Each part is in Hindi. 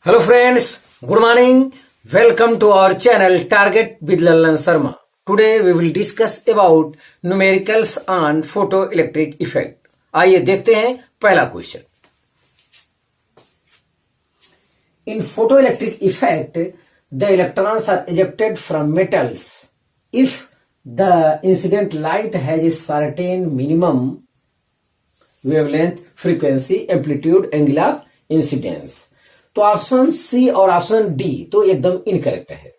Hello friends, good morning. Welcome to our channel Target with Lallan Sharma. Today we will discuss about numericals on photoelectric effect. आइए देखते हैं पहला question. In photoelectric effect, the electrons are ejected from metals if the incident light has a certain minimum wavelength, frequency, amplitude, angle of incidence. तो ऑप्शन सी और ऑप्शन डी तो एकदम इनकरेक्ट है.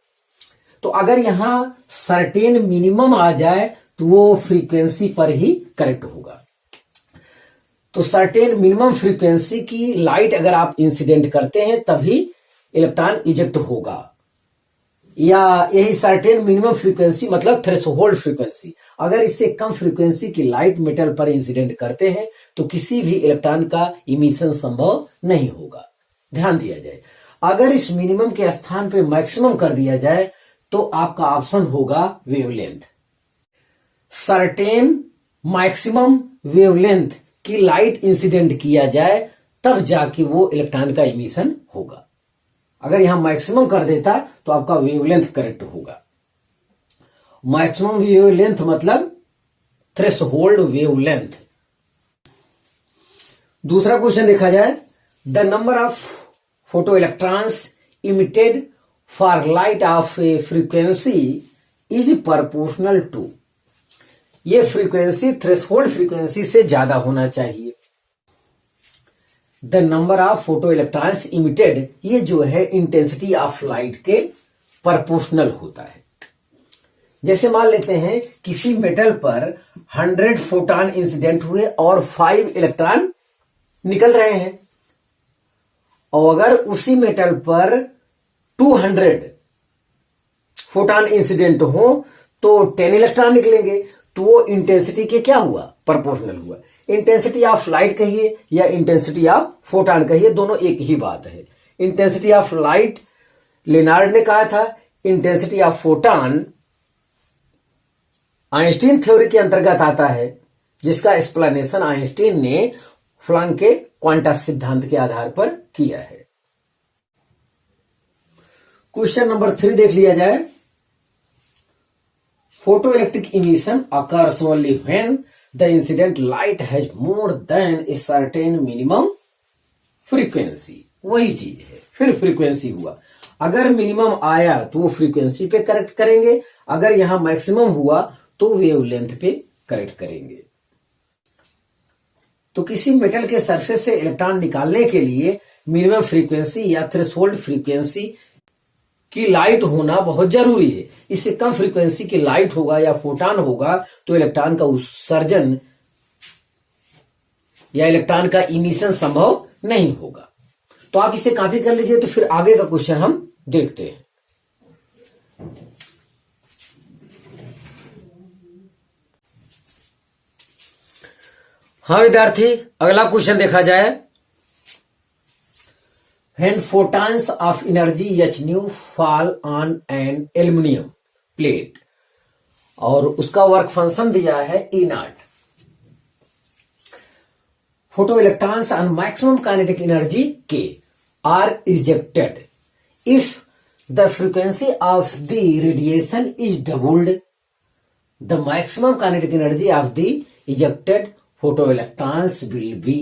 तो अगर यहां सर्टेन मिनिमम आ जाए तो वो फ्रीक्वेंसी पर ही करेक्ट होगा. तो सर्टेन मिनिमम फ्रीक्वेंसी की लाइट अगर आप इंसिडेंट करते हैं तभी इलेक्ट्रॉन इजेक्ट होगा, या यही सर्टेन मिनिमम फ्रीक्वेंसी मतलब थ्रेशोल्ड फ्रीक्वेंसी. अगर इससे कम फ्रीक्वेंसी की लाइट मेटल पर इंसिडेंट करते हैं तो किसी भी इलेक्ट्रॉन का इमिशन संभव नहीं होगा. ध्यान दिया जाए, अगर इस मिनिमम के स्थान पे मैक्सिमम कर दिया जाए तो आपका ऑप्शन होगा वेवलेंथ. सर्टेन मैक्सिमम वेवलेंथ की लाइट इंसिडेंट किया जाए तब जाके वो इलेक्ट्रॉन का इमिशन होगा. अगर यहां मैक्सिमम कर देता तो आपका वेवलेंथ करेक्ट होगा. मैक्सिमम वेवलेंथ मतलब थ्रेशोल्ड वेवलेंथ. दूसरा क्वेश्चन देखा जाए, the number of photoelectrons emitted for light of a frequency is proportional to. ये फ्रीक्वेंसी थ्रेशोल्ड फ्रीक्वेंसी से ज्यादा होना चाहिए. The number of photo electrons emitted ये जो है इंटेंसिटी ऑफ लाइट के प्रोपोर्शनल होता है. जैसे मान लेते हैं किसी मेटल पर 100 फोटॉन इंसिडेंट हुए और 5 इलेक्ट्रॉन निकल रहे हैं, और अगर उसी मेटल पर 200 फोटॉन इंसिडेंट हो तो 10 इलेक्ट्रॉन निकलेंगे. तो वो इंटेंसिटी के क्या हुआ? प्रोपोर्शनल हुआ. इंटेंसिटी ऑफ लाइट कहिए या इंटेंसिटी ऑफ फोटॉन कहिए, दोनों एक ही बात है. इंटेंसिटी ऑफ लाइट लेनार्ड ने कहा था, intensity of photon Einstein theory के अंतर्गत आता है, जिसका एक्सप्लेनेशन आइंस्टीन ने प्लैंक के क्वांटम सिद्धांत के आधार पर किया है. क्वेश्चन नंबर 3 देख लिया जाए. Photo electric emission occurs only when the incident light has more than a certain minimum frequency. वही चीज है, फिर फ्रीक्वेंसी हुआ. अगर मिनिमम आया तो वो फ्रीक्वेंसी पे करेक्ट करेंगे, अगर यहां मैक्सिमम हुआ तो वेवलेंथ पे करेक्ट करेंगे. तो किसी मेटल के सरफेस से इलेक्ट्रॉन निकालने के लिए मिनिमम फ्रीक्वेंसी या थ्रेशोल्ड फ्रीक्वेंसी की लाइट होना बहुत जरूरी है. इससे कम फ्रीक्वेंसी की लाइट होगा या फोटॉन होगा तो इलेक्ट्रॉन का उत्सर्जन या इलेक्ट्रॉन का इमिशन संभव नहीं होगा. तो आप इसे कॉपी कर लीजिए, तो फिर आगे का क्वेश्चन हम देखते हैं. हाँ विद्यार्थी, अगला क्वेश्चन देखा जाए. When photons of energy h nu fall on an aluminium plate, और उसका वर्क फंक्शन दिया है E0. Photo electrons on maximum kinetic energy K are ejected if the frequency of the radiation is doubled. The maximum kinetic energy of the ejected photoelectrons will be.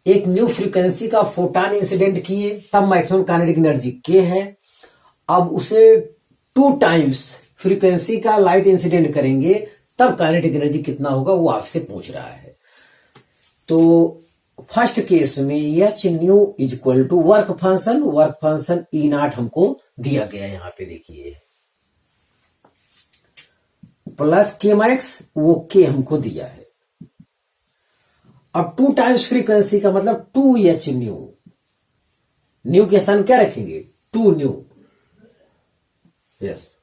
एक न्यू फ्रीक्वेंसी का फोटॉन इंसिडेंट किए तब मैक्सिमम काइनेटिक एनर्जी के है. अब उसे 2 टाइम्स फ्रीक्वेंसी का लाइट इंसिडेंट करेंगे तब काइनेटिक एनर्जी कितना होगा वो आपसे पूछ रहा है. तो फर्स्ट केस में h nu is equal to work function E0 हमको दिया गया. यहां पे देखिए प्लस के मैक्स, वो के हमको दिया है. अब 2 टाइम्स फ्रीक्वेंसी का मतलब 2h न्यू. न्यू के स्थान क्या रखेंगे? 2 new. Yes.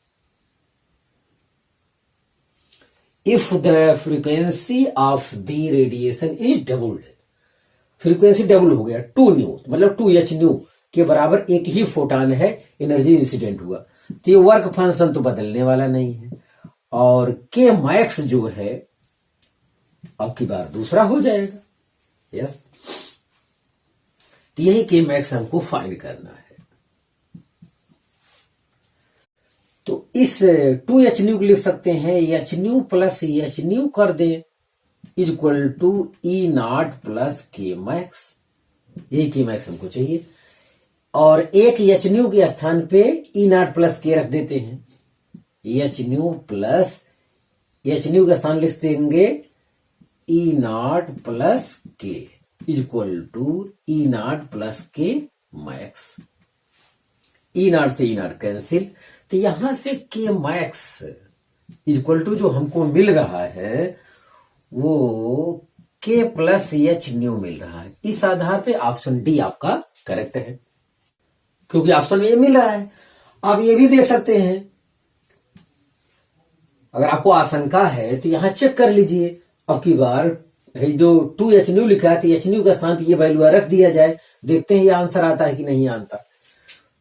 If the frequency of the radiation is doubled, frequency double हो गया 2 न्यू मतलब 2h न्यू के बराबर एक ही फोटॉन है, एनर्जी इंसिडेंट हुआ. तो ये वर्क फंक्शन तो बदलने वाला नहीं है, और के मैक्स जो है अब की बार दूसरा हो जाएगा. यस. यही के मैक्स हमको फाइंड करना है। तो इस 2h न्यू को लिख सकते हैं h nu plus h nu कर दें equal to E naught plus K max. यही के मैक्स हमको चाहिए। और एक एच न्यू के स्थान पे ई नॉट प्लस के रख देते हैं। H nu plus H nu का स्थान लिख देंगे E naught plus K equal to E naught plus K max. E naught से ई नॉट कैंसिल, तो यहां से के मैक्स इक्वल टू जो हमको मिल रहा है वो के प्लस एच न्यू मिल रहा है। इस आधार पे ऑप्शन डी आपका करेक्ट है, क्योंकि ऑप्शन में ये मिल रहा है। आप ये भी देख सकते हैं, अगर आपको आशंका है तो यहां चेक कर लीजिए। अब की बार जो 2h न्यू लिखा है तो एच न्यू के स्थान पे ये वैल्यू रख दिया जाए, देखते हैं ये आंसर आता है कि नहीं आता।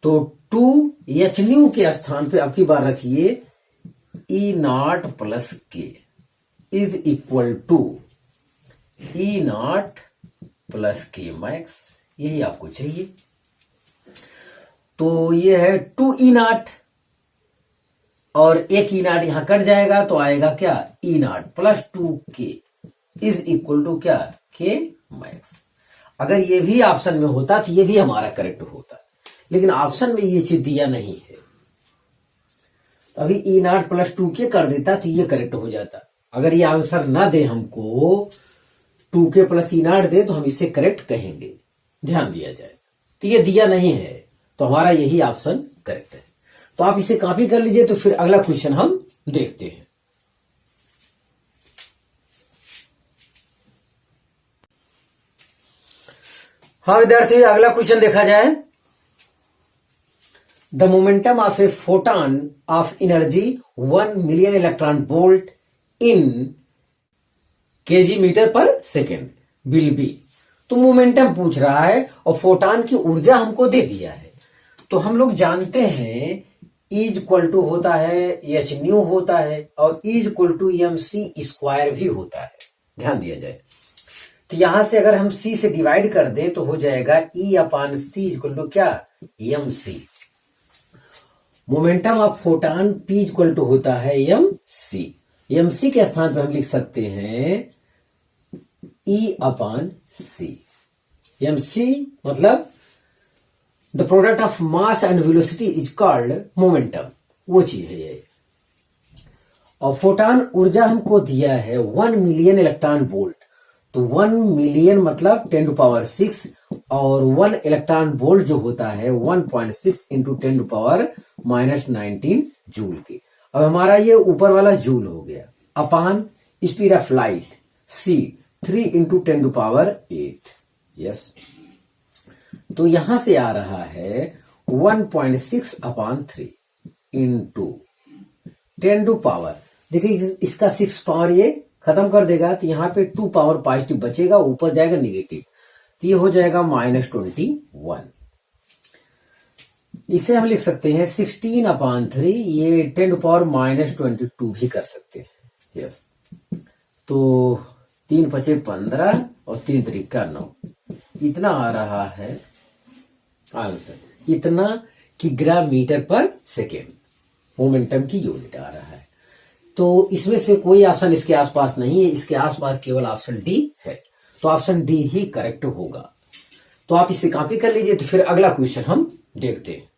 तो 2h न्यू के स्थान पे अब की बार रखिए E naught plus K is equal to E naught plus K max. यही आपको चाहिए। तो ये है 2 ई नॉट और एक ई नॉट यहां कट जाएगा तो आएगा क्या ई नॉट प्लस 2 के इज इक्वल टू क्या के मैक्स। अगर ये भी ऑप्शन में होता तो ये भी हमारा करेक्ट होता, लेकिन ऑप्शन में ये चीज दिया नहीं है। तो अभी ई नॉट प्लस 2 के कर देता तो ये करेक्ट हो जाता। अगर ये आंसर ना दे हमको 2 के प्लस ई नॉट दे तो हम इसे करेक्ट कहेंगे, ध्यान दिया जाए। तो ये दिया नहीं है तो हमारा यही ऑप्शन करेक्ट है। तो आप इसे कॉपी कर लीजिए। तो फिर अगला क्वेश्चन हम देखते हैं। हाँ विद्यार्थी, अगला क्वेश्चन देखा जाए। The momentum of a photon of energy 1 million electron volt in kg metre per second will be. तो मोमेंटम पूछ रहा है और फोटॉन की ऊर्जा हमको दे दिया है। तो हम लोग जानते हैं E इक्वल टू होता है एच न्यू होता है और E equal to M C square भी होता है, ध्यान दिया जाए। तो यहां से अगर हम C से डिवाइड कर दें तो हो जाएगा E upon C equal to क्या M C. Momentum of photon P equal to होता है एम सी। एम सी के स्थान पर हम लिख सकते हैं E अपान सी। एम सी मतलब the product of mass and velocity is called momentum, वो चीज है ये। और फोटॉन ऊर्जा हमको दिया है 1 मिलियन इलेक्ट्रॉन वोल्ट। तो 1 मिलियन मतलब 10 टू पावर 6 और 1 इलेक्ट्रॉन वोल्ट जो होता है 1.6 इंटू 10 टू पावर -19 जूल के। अब हमारा ये ऊपर वाला जूल हो गया upon speed of light C 3 into 10 to power 8। Yes, तो यहां से आ रहा है 1.6 अपान 3 इंटू 10 टू पावर, देखिए इसका 6 पावर ये खत्म कर देगा तो यहां पे 2 पावर पॉजिटिव बचेगा, ऊपर जाएगा निगेटिव, तो ये हो जाएगा -21। इसे हम लिख सकते हैं 16 अपान 3, ये 10 टू पावर -22 भी कर सकते हैं। यस, तो 3 पचे 15 और 3 त्रिका 9, इतना आ रहा है आंसर, इतना किग्रा मीटर पर सेकेंड मोमेंटम की यूनिट आ रहा है। तो इसमें से कोई ऑप्शन इसके आसपास नहीं है, इसके आसपास केवल ऑप्शन डी है। तो ऑप्शन डी ही करेक्ट होगा। तो आप इसे कॉपी कर लीजिए। तो फिर अगला क्वेश्चन हम देखते हैं।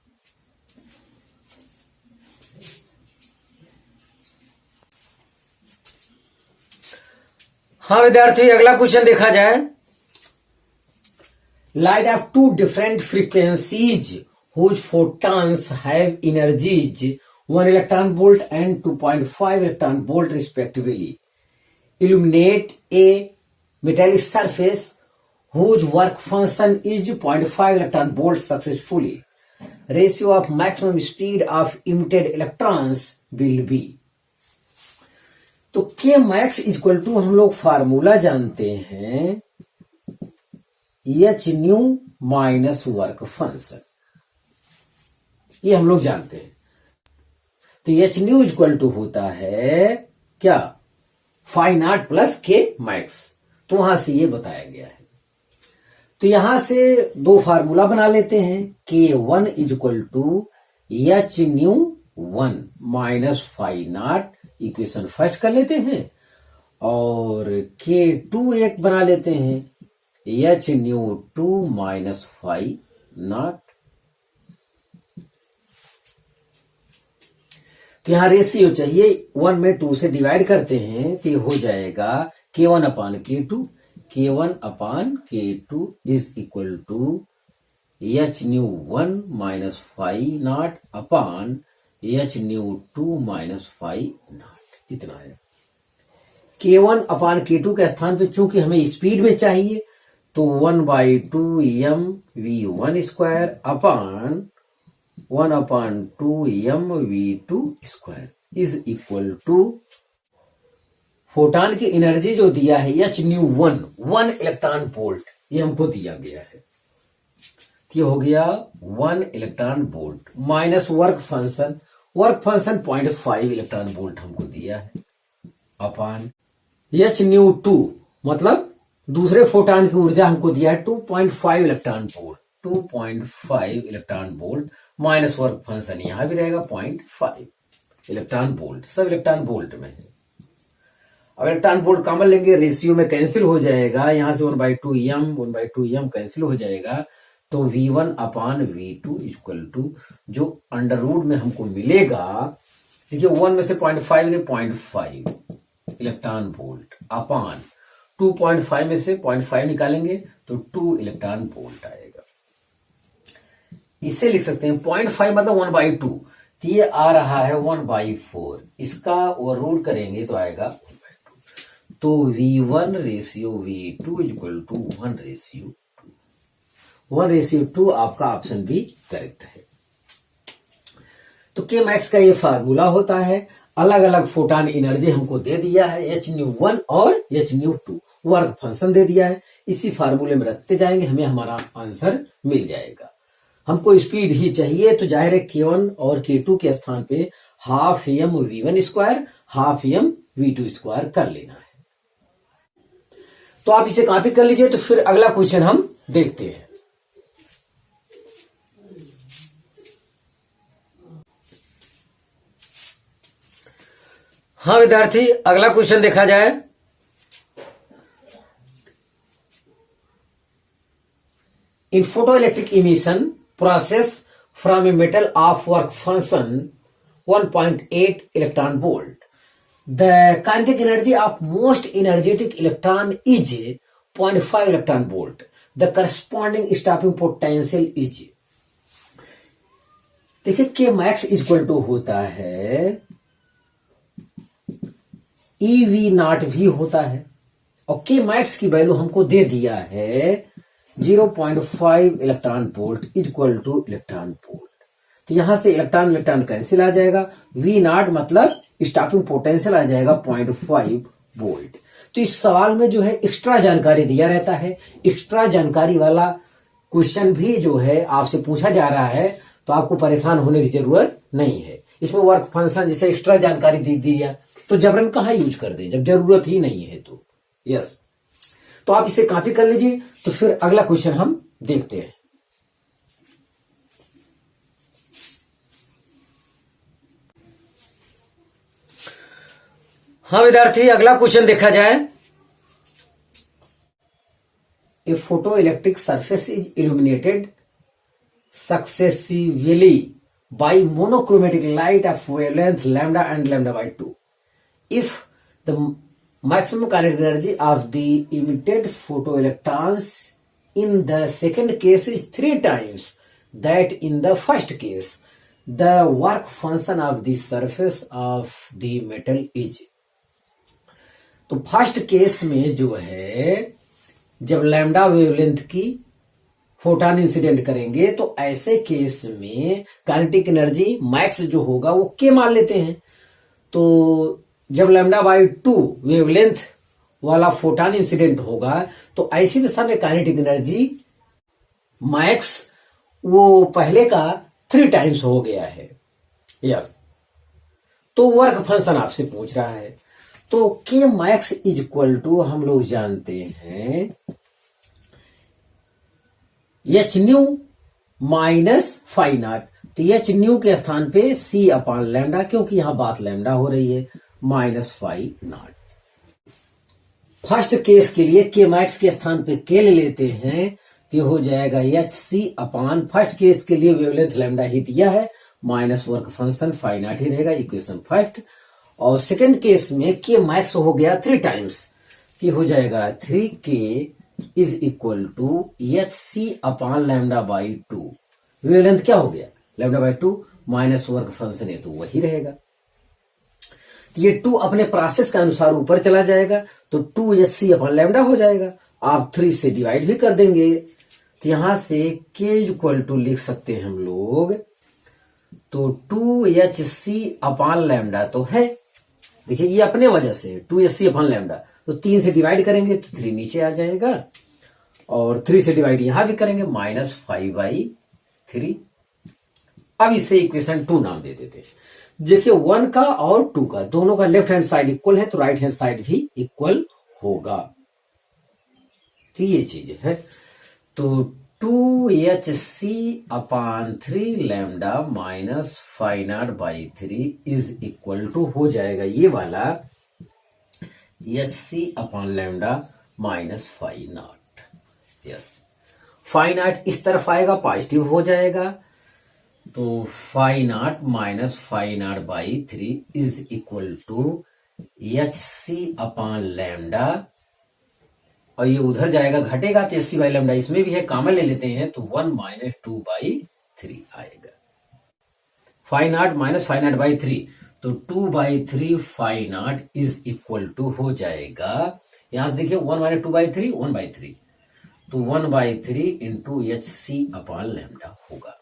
हाँ विद्यार्थी, अगला क्वेश्चन देखा जाए। Light of 2 different frequencies whose photons have energies 1 electron volt and 2.5 electron volt respectively illuminate a metallic surface whose work function is 0.5 electron volt successfully. Ratio of maximum speed of emitted electrons will be. तो K max इक्वल टू हम लोग फार्मूला जानते हैं H nu minus work function, ये हम लोग जानते हैं। तो एच न्यू इक्वल टू होता है क्या phi not plus K max. तो वहां से ये बताया गया है। तो यहां से दो फार्मूला बना लेते हैं। K1 is equal to H nu 1 minus five naught, equation first कर लेते हैं। और K2 एक बना लेते हैं, H nu 2 minus five naught. तो यहां रेशियो चाहिए, 1 में 2 से डिवाइड करते हैं तो ये हो जाएगा K1 upon K2। K1 upon K2 is equal to H nu 1 minus five naught upon H nu 2 minus five naught, इतना है। K1 अपान K2 के स्थान पे चूंकि हमें स्पीड में चाहिए तो 1/2 m v1 square upon 1/2 m v2 square is equal to photon की एनर्जी जो दिया है एच न्यू 1 इलेक्ट्रॉन वोल्ट, ये हमको दिया गया है। ये हो गया 1 electron volt minus work function 0.5 electron volt हमको दिया है अपान एच न्यू 2 मतलब दूसरे फोटॉन की ऊर्जा हमको दिया है 2.5 electron volt, 2.5 electron volt minus work function यहां भी रहेगा 0.5 इलेक्ट्रॉन वोल्ट, सब इलेक्ट्रॉन वोल्ट में है। अब इलेक्ट्रॉन वोल्ट कॉमन लेंगे, रेशियो में कैंसिल हो जाएगा, यहां से 1/2 m कैंसिल हो जाएगा। तो v1 upon v2 equal to जो अंडर रूट में हमको मिलेगा, देखिए 1 में से 0.5 में 0.5 इलेक्ट्रॉन वोल्ट अपान 2.5 में से 0.5 निकालेंगे तो 2 इलेक्ट्रॉन वोल्ट आएगा। इसे लिख सकते हैं 0.5 मतलब 1/2, तो ये आ रहा है 1/4, इसका ओवर रूल करेंगे तो आएगा 1/2। तो v1 ratio v2 equal to 1:2 आपका ऑप्शन भी करेक्ट है। तो के मैक्स का ये फार्मूला होता है। अलग अलग फोटॉन एनर्जी हमको दे दिया है, एच न्यू 1 और एच न्यू 2 वर्क फंक्शन दे दिया है। इसी फार्मूले में रखते जाएंगे, हमें हमारा आंसर मिल जाएगा। हमको स्पीड ही चाहिए तो जाहिर है K1 और K2 के स्थान पे half m v1 square half m v2 square कर लेना है। तो आप इसे कॉपी कर लीजिए। तो फिर अगला क्वेश्चन हम देखते हैं। हाँ विद्यार्थी, अगला क्वेश्चन देखा जाए। In photoelectric emission process from a metal of work function 1.8 electron volt, the kinetic energy of most energetic electron is 0.5 electron volt, the corresponding stopping potential is. देखिए के मैक्स इक्वल टू होता है EV0 भी होता है और के मैक्स की वैल्यू हमको दे दिया है 0.5 electron volt equal two electron volt. तो यहां से इलेक्ट्रॉन इलेक्ट्रॉन कैंसिल आ जाएगा, V0 मतलब स्टॉपिंग पोटेंशियल आ जाएगा 0.5 वोल्ट। तो इस सवाल में जो है एक्स्ट्रा जानकारी दिया रहता है। एक्स्ट्रा जानकारी वाला क्वेश्चन भी जो है आपसे पूछा जा रहा है तो आपको परेशान होने की जरूरत नहीं है। इसमें वर्क फंक्शन जैसे एक्स्ट्रा जानकारी दे दिया तो जबरन कहां यूज कर दें जब जरूरत ही नहीं है। तो यस, तो आप इसे कॉपी कर लीजिए। तो फिर अगला क्वेश्चन हम देखते हैं। हाँ विद्यार्थी, अगला क्वेश्चन देखा जाए। A photoelectric surface is illuminated successively by monochromatic light of wavelength lambda and lambda by 2 if the maximum kinetic energy of the emitted photoelectrons in the second case is 3 times that in the first case, the work function of the surface of the metal is। तो फर्स्ट केस में जो है जब लैम्डा वेवलेंथ की फोटॉन इंसिडेंट करेंगे तो ऐसे केस में काइनेटिक एनर्जी मैक्स जो होगा वो के मान लेते हैं। तो जब λ/2 वेवलेंथ वाला फोटॉन इंसिडेंट होगा तो ऐसी दशा में काइनेटिक एनर्जी मैक्स वो पहले का 3 टाइम्स हो गया है। यस, तो वर्क फंक्शन आपसे पूछ रहा है। तो K max is equal to हम लोग जानते हैं H nu minus phi naught, तो एच न्यू के स्थान पे सी अपान लैम्डा, क्योंकि यहां बात लैम्डा हो रही है, minus phi naught. First case के लिए के मैक्स के स्थान पे के ले लेते हैं, तो ये हो जाएगा H C upon, first case के लिए वेवलेंथ लैम्डा ही दिया है, minus work function phi naught ही रहेगा, इक्वेशन फर्स्ट। और सेकंड केस में के मैक्स हो गया 3 टाइम्स, तो हो जाएगा 3k is equal to H C upon lambda by 2। Wavelength क्या हो गया, lambda by 2, minus work function है तो वही रहेगा। ये 2 अपने प्रोसेस के अनुसार ऊपर चला जाएगा, तो 2 एच सी अपॉन लैम्डा हो जाएगा। आप 3 से डिवाइड भी कर देंगे, तो यहां से k इक्वल टू लिख सकते हैं हम लोग, तो 2 एच सी अपॉन लैम्डा तो है, देखिए ये अपने वजह से 2 एच सी अपॉन लैम्डा, तो 3 से डिवाइड करेंगे तो 3 नीचे आ जाएगा, और 3 से डिवाइड यहां भी करेंगे, माइनस 5/3। अब इसे इक्वेशन 2 नाम दे देते हैं। देखिए 1 का और 2 का दोनों का लेफ्ट हैंड साइड इक्वल है, तो राइट हैंड साइड भी इक्वल होगा, तो ये चीज है। तो 2 H C upon 3 lambda minus phi naught by 3 is equal to हो जाएगा ये वाला H C upon lambda minus phi naught. Yes, phi naught इस तरफ आएगा, पॉजिटिव हो जाएगा, तो phi naught minus phi naught by 3 is equal to H C upon lambda, और ये उधर जाएगा घटेगा, तो एच सी बाई लैम्डा इसमें भी है, कॉमन ले लेते हैं, तो 1 माइनस 2/3 आएगा। Phi naught minus phi naught by 3, तो 2/3 phi naught is equal to हो जाएगा, यहां से देखिए 1 माइनस 2/3 1/3, तो 1/3 into H C upon lambda होगा,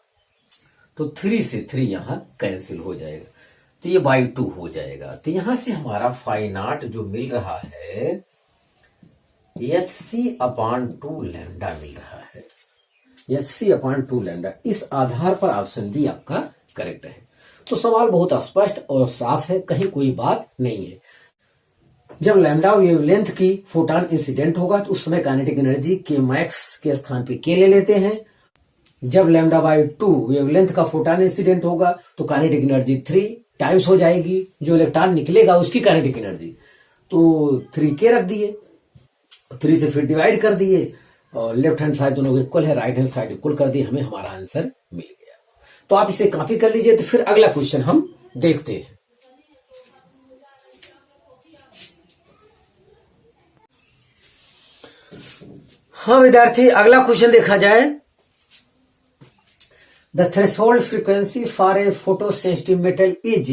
तो 3 से 3 यहां कैंसिल हो जाएगा, तो ये बाई 2 हो जाएगा। तो यहां से हमारा फाई नॉट जो मिल रहा है एच सी अपान 2 लैम्डा मिल रहा है, एच सी अपान 2 लैम्डा। इस आधार पर ऑप्शन बी आपका करेक्ट है। तो सवाल बहुत स्पष्ट और साफ है, कहीं कोई बात नहीं है। जब लैम्डा वेवलेंथ की फोटॉन इंसिडेंट होगा तो उस समय काइनेटिक एनर्जी के मैक्स के स्थान पे के ले लेते हैं। जब लैम्डा बाई 2 वेवलेंथ का फोटॉन इंसिडेंट होगा तो काइनेटिक एनर्जी 3 टाइम्स हो जाएगी, जो इलेक्ट्रॉन निकलेगा उसकी काइनेटिक एनर्जी, तो 3k रख दिए, 3 से फिर डिवाइड कर दिए, और लेफ्ट हैंड साइड दोनों इक्वल है, राइट हैंड साइड इक्वल कर दिए, हमें हमारा आंसर मिल गया। तो आप इसे कॉपी कर लीजिए, तो फिर अगला क्वेश्चन हम देखते हैं। हाँ विद्यार्थी, अगला क्वेश्चन देखा जाए। The threshold frequency for a photo sensitive metal is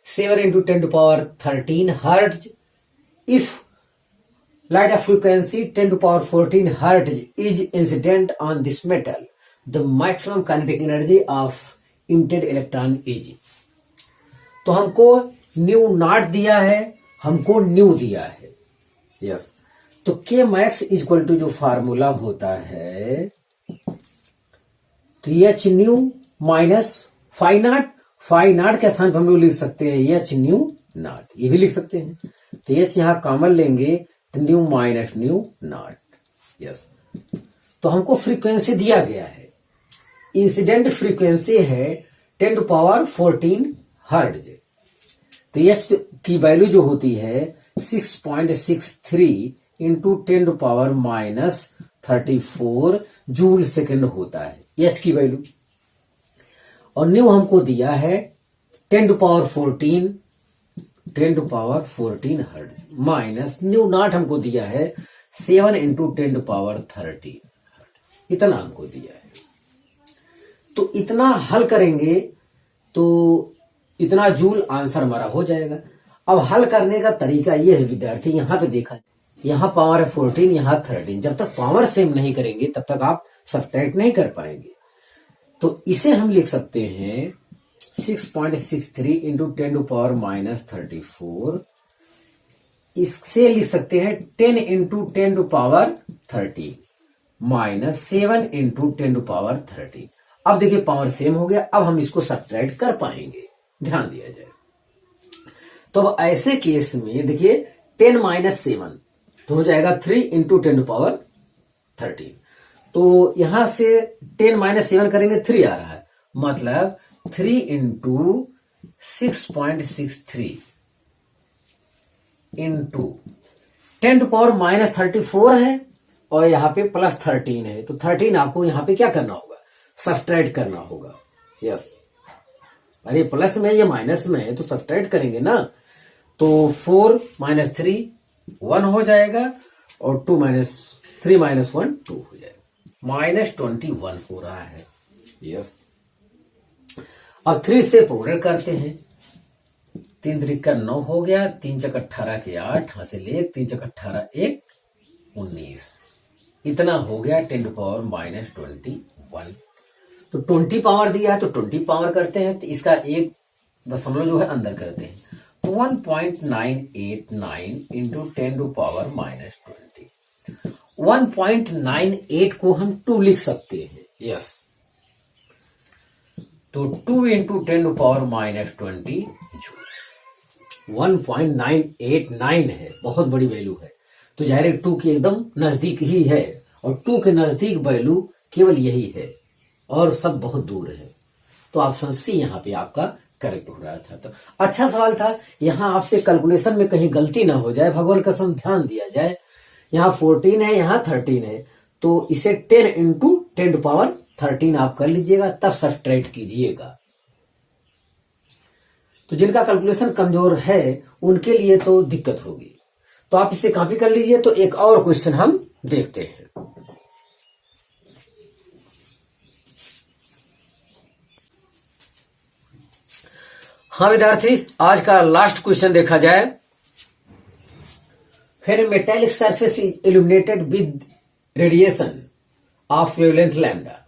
7 into 10 to power 13 hertz if light frequency 10 to power 14 hertz is incident on this metal, the maximum kinetic energy of emitted electron is। तो हमको न्यू नॉट दिया है, हमको न्यू दिया है, यस। तो के मैक्स इक्वल टू जो फार्मूला होता है, तो H nu minus phi naught, phi naught के स्थान पर हम लोग लिख सकते हैं एच न्यू नॉट, ये भी लिख सकते हैं। तो एच यहां कॉमन लेंगे, तो new minus new not, yes. तो हमको फ्रीक्वेंसी दिया गया है, इंसिडेंट फ्रीक्वेंसी है 10 to power 14 हर्ट्ज, तो एच की वैल्यू जो होती है 6.63 into 10 to power minus 34 joule second होता है एच की वैल्यू, और न्यू हमको दिया है 10 to power 14 hertz, minus new not हमको दिया है 7 इंटू 10 to power 30 हर्ट्ज, इतना हमको दिया है। तो इतना हल करेंगे तो इतना जूल आंसर हमारा हो जाएगा। अब हल करने का तरीका यह है विद्यार्थी, यहां पे देखा, यहां पावर है 14, यहां 13, जब तक पावर सेम नहीं करेंगे तब तक आप सब्ट्रैक्ट नहीं कर पाएंगे। तो इसे हम लिख सकते हैं 6.63 इंटू 10 to power माइनस 34, इससे लिख सकते हैं 10 into 10 to power 30 minus 7 into 10 to power 30। अब देखिए पावर सेम हो गया, अब हम इसको सब्ट्रैक्ट कर पाएंगे, ध्यान दिया जाए। तो अब ऐसे केस में देखिए 10 माइनस 7 तो हो जाएगा 3 इंटू 10 to power 13, तो यहां से 10 माइनस 7 करेंगे 3 आ रहा है, मतलब 3 into 6.63 into 10 to power minus 34 है और यहाँ पे प्लस 13 है, तो 13 आपको यहाँ पे क्या करना होगा, सब्ट्रैक्ट करना होगा। यस, अरे प्लस में या माइनस में है तो सब्ट्रैक्ट करेंगे ना। तो 4 माइनस 3 1 हो जाएगा और 2 माइनस 3 माइनस 1 2 हो जाएगा, माइनस 21 हो रहा है। यस, अब 3 से प्रोडक्ट करते हैं, 3 त्रिका 9 हो गया, 3 चक 18 के 8 हासिल 1, 3 चक 18 1 19, इतना हो गया 10 टू पावर माइनस 21। तो 20 पावर दिया है तो 20 पावर करते हैं, तो इसका एक दशमलव जो है अंदर करते हैं, तो 1.989 इंटू 10 टू पावर माइनस 20। 1.98 को हम 2 लिख सकते हैं। यस, तो 2 into 10 to power minus 20 joule, 1.989 है, बहुत बड़ी वैल्यू है। तो जाहिर है 2 के एकदम नजदीक ही है, और 2 के नजदीक वैल्यू केवल यही है और सब बहुत दूर है। तो ऑप्शन सी यहाँ पे आपका करेक्ट हो रहा था। तो अच्छा सवाल था, यहां आपसे कैलकुलेशन में कहीं गलती ना हो जाए, भगवान कसम ध्यान दिया जाए। यहाँ 14 है, यहाँ 13 है, तो इसे 10 इंटू 10 टू पावर 13 आप कर लीजिएगा, तब सब्ट्रैक्ट कीजिएगा। तो जिनका कैलकुलेशन कमजोर है उनके लिए तो दिक्कत होगी, तो आप इसे कॉपी कर लीजिए। तो एक और क्वेश्चन हम देखते हैं। हाँ विद्यार्थी, आज का लास्ट क्वेश्चन देखा जाए। When a metallic surface is illuminated with radiation of wavelength lambda,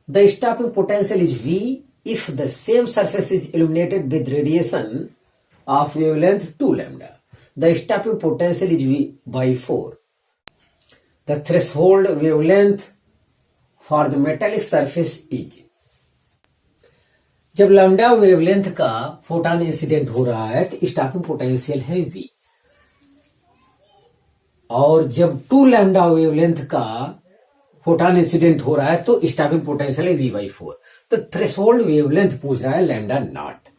the stopping potential is V if the same surface is illuminated with radiation of wavelength 2 lambda. The stopping potential is V by 4. The threshold wavelength for the metallic surface is, जब लैम्डा वेवलेंथ का फोटॉन इंसिडेंट हो रहा है तो स्टॉपिंग पोटेंशियल है V, और जब 2 लैम्डा वेवलेंथ का फोटॉन इंसिडेंट हो रहा है तो स्टॉपिंग पोटेंशियल है V by 4। तो थ्रेशोल्ड वेवलेंथ पूछ रहा है लैम्डा नॉट।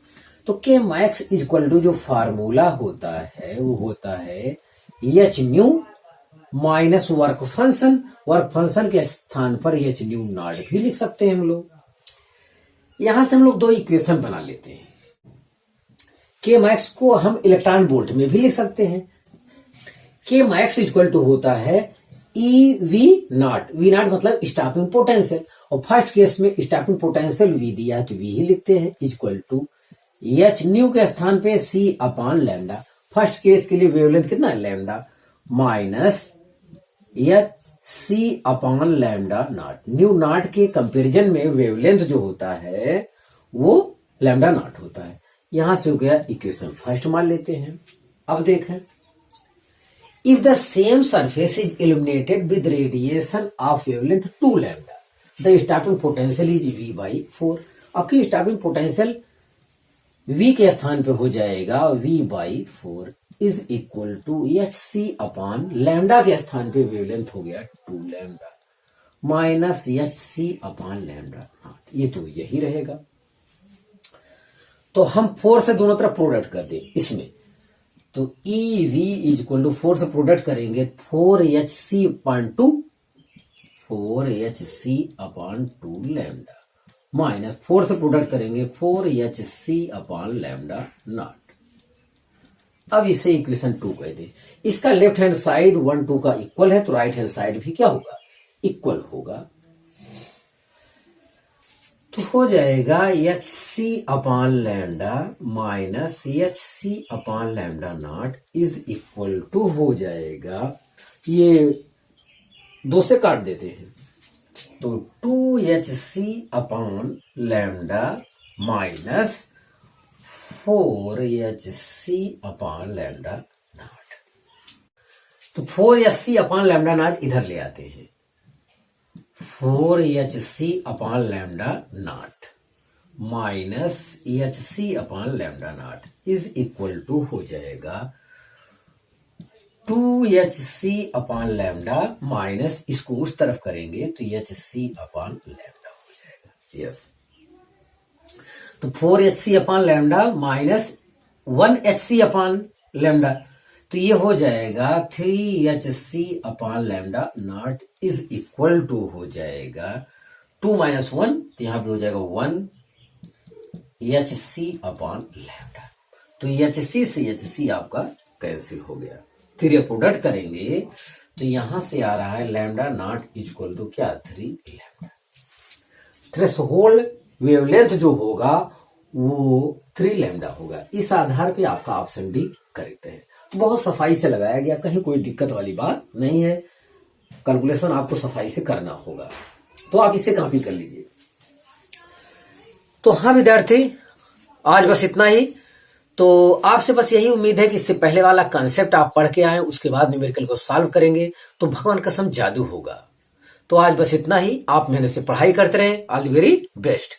तो K max is equal to जो फार्मूला होता है वो होता है H nu minus work function के स्थान पर एच न्यू नॉट भी लिख सकते हैं हम लोग। यहां से हम लोग 2 इक्वेशन बना लेते हैं। के मैक्स को हम इलेक्ट्रॉन वोल्ट में भी लिख सकते हैं। के मैक्स इक्वल टू होता है E V naught, V naught मतलब स्टॉपिंग पोटेंशियल, और फर्स्ट केस में स्टॉपिंग पोटेंशियल वी दिया है तो वी ही लिखते हैं, इक्वल टू एच न्यू के स्थान पे C upon lambda, first case के लिए वेवलेंथ कितना है lambda, minus H C upon lambda naught. Nu naught के कंपैरिजन में वेवलेंथ जो होता है वो लैम्डा नॉट होता है। यहां से हो गया इक्वेशन फर्स्ट मान लेते हैं। अब देखें, if the same surface is illuminated with radiation of wavelength 2 lambda, the stopping potential is V by 4। आपकी स्टॉपिंग पोटेंशियल V के स्थान पे हो जाएगा V by 4 is equal to H C upon lambda के स्थान पे वेवलेंथ हो गया 2 lambda minus H C upon lambda naught, ये तो यही रहेगा। तो हम 4 से दोनों तरफ प्रोडक्ट कर दें इसमें, तो E V is equal to 4 से प्रोडक्ट करेंगे 4HC upon 2, 4HC upon 2 lambda minus 4 से प्रोडक्ट करेंगे 4HC अपॉन लैम्डा नॉट। अब इसे इक्वेशन 2 कह दे। इसका लेफ्ट हैंड साइड 1 2 का इक्वल है तो राइट हैंड साइड भी क्या होगा, इक्वल होगा। तो हो जाएगा H C upon lambda minus H C upon lambda naught is equal to हो जाएगा, ये 2 से काट देते हैं तो 2HC upon lambda minus 4HC upon lambda not. तो 4HC अपॉन लैम्डा नॉट इधर ले आते हैं, 4HC upon lambda naught minus HC upon lambda naught is equal to हो जाएगा 2hc अपॉन लैम्डा माइनस, इसको उस तरफ करेंगे तो hc अपॉन लैम्डा हो जाएगा। यस, तो 4hc upon lambda minus 1hc upon lambda, तो ये हो जाएगा 3hc upon lambda naught is equal to हो जाएगा 2 माइनस 1, तो यहां पे हो जाएगा 1hc अपॉन लैम्डा। तो hc से hc आपका कैंसिल हो गया। फिर ये प्रोडक्ट करेंगे तो यहां से आ रहा है लैम्डा नॉट इक्वल टू क्या, 3 लैम्डा। थ्रेशोल्ड वेवलेंथ जो होगा वो 3 लैम्डा होगा। इस आधार पे आपका ऑप्शन डी करेक्ट है। बहुत सफाई से लगाया गया, कहीं कोई दिक्कत वाली बात नहीं है। कैलकुलेशन आपको सफाई से करना होगा, तो आप इसे कॉपी कर लीजिए। तो हाँ विद्यार्थी, आज बस इतना ही। तो आपसे बस यही उम्मीद है कि इससे पहले वाला कंसेप्ट आप पढ़ के आए, उसके बाद न्यूमेरिकल को सॉल्व करेंगे तो भगवान कसम जादू होगा। तो आज बस इतना ही। आप मेहनत से पढ़ाई करते रहें। All the very best.